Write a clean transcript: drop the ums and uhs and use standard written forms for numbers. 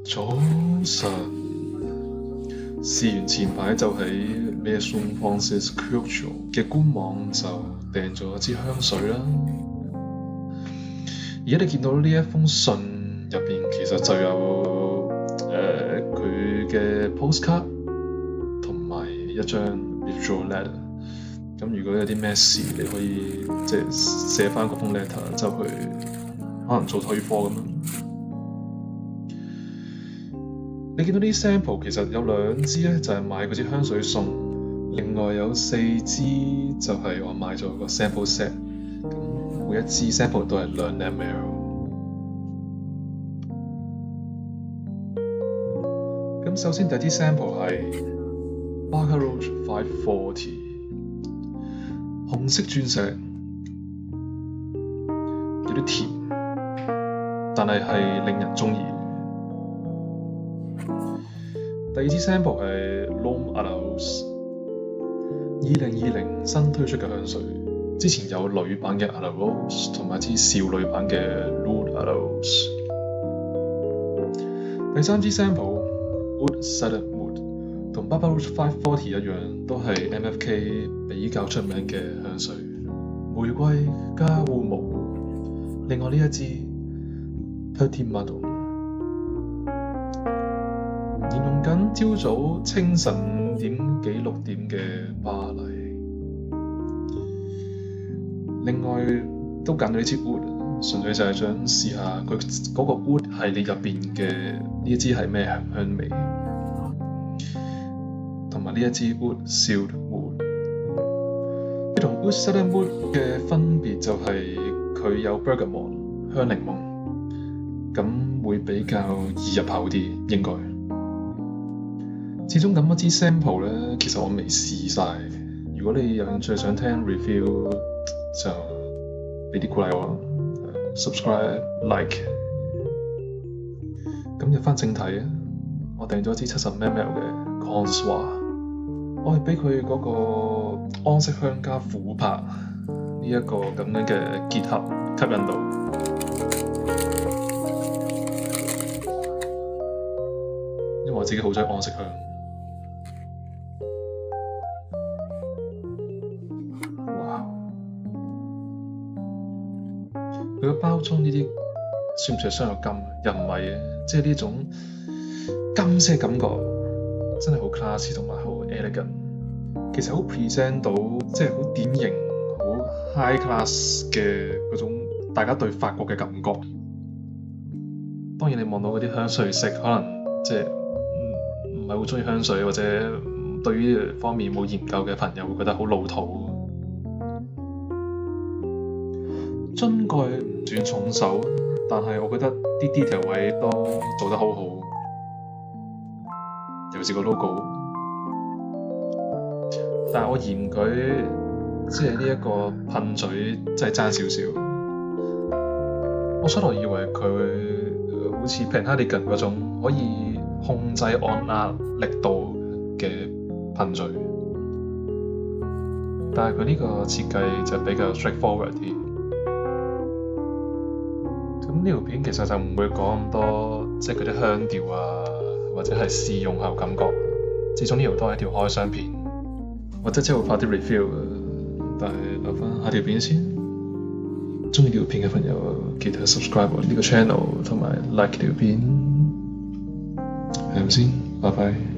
早晨，試完前排就喺 Maison Francis Kurkdjian 嘅官網就訂咗一支香水啦。而家你見到呢一封信入邊，其實就有佢嘅 postcard 同埋一張 withdrawal letter。咁如果有啲咩事，你可以即係寫翻嗰封 letter，就去可能做退貨咁樣。你見到啲 sample 其實有2支咧，就係買嗰支香水送，另外有4支就係我買咗個 sample set， 咁每一支 sample 都係2 ml。咁首先第一支 sample 係 Baccarat 540，紅色鑽石，有啲甜，但係令人鍾意。第2支 sample 係 L'Homme à la Rose， 2020新推出嘅香水，之前有女版嘅 à la Rose 同埋一支少女版嘅 L'Oud à la Rose。第3支 sample Oud Sadet Mood 同 Baccarat 540一樣，都係 MFK 比較出名嘅香水，玫瑰加烏木。另外呢一支 Petit Matin，形容緊朝早清晨5點幾6點嘅巴黎。另外都揀咗呢支 Oud， 純粹就係想試下佢嗰個 Oud 系列入邊嘅呢一支係咩香味，同埋呢一支 Oud Sadet Mood。佢同 Oud Sadet Mood 嘅分別就係佢有 bergamot 香檸檬，咁會比較易入口啲應該。始終咁一支 sample 咧，其實我未試晒。如果你有興趣想聽 review，就俾啲鼓勵我，subscribe like。咁入翻正題啊，我訂咗支70 ml 嘅 Consoir， 我係俾佢嗰個安息香加琥珀呢一個咁樣嘅結合吸引到，因為我自己好鍾意安息香。佢個包裝呢啲算唔算係鑲有金？又唔係嘅，即係呢種金色感覺真係好 classy 同埋好 elegant。其實好 present 到即係好典型、好 high class 嘅嗰種大家對法國嘅感覺。當然你望到嗰啲香水色，可能即係唔係好鍾意香水或者對於呢方面冇研究嘅朋友會覺得好老土。樽蓋唔算重手，但係我覺得啲 detail 位都做得好好，尤其是個 logo。但係我嫌佢即係呢一個噴嘴真係爭少少。我初頭以為佢好似 Penhaligon 嗰種可以控制按壓力度嘅噴嘴，但係佢呢個設計就比較 straightforward 啲。咁呢條片其實就唔會講咁多，即係嗰啲香調啊，或者係試用後感覺。始終呢條都係一條開箱片，或者之後會拍啲 review 嘅，但係留翻下條片先。鍾意呢條片嘅朋友記得 subscribe 我呢個 channel 同埋 like 條片。係咁先，拜拜。